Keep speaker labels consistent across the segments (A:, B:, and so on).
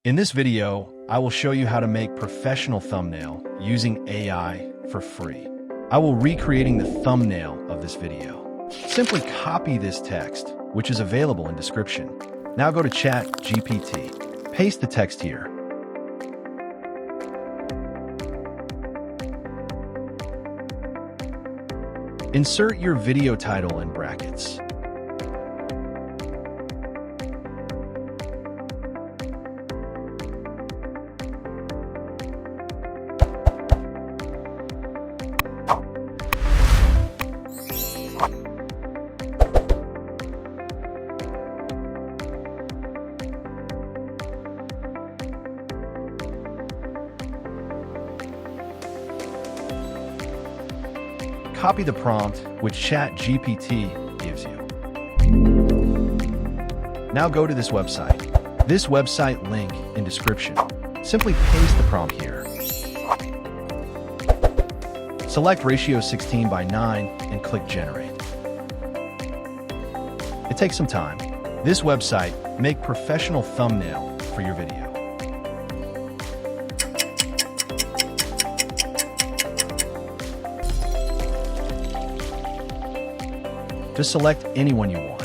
A: In this video, I will show you how to make professional thumbnail using AI for free. I will recreating the thumbnail of this video. Simply copy this text, which is available in description. Now go to Chat GPT. Paste the text here. Insert your video title in brackets. Copy the prompt which Chat GPT gives you. Now go to this website. This website link in description. Simply paste the prompt here. Select ratio 16:9 and click generate. It takes some time. This website make professional thumbnail for your video. Just select anyone you want.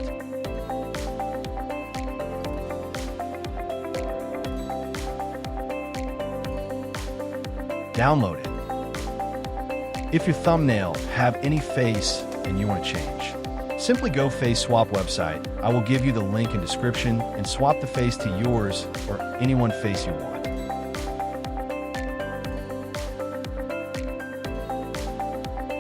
A: Download it. If your thumbnail have any face and you want to change, simply go face swap website. I will give you the link in description and swap the face to yours or anyone face you want.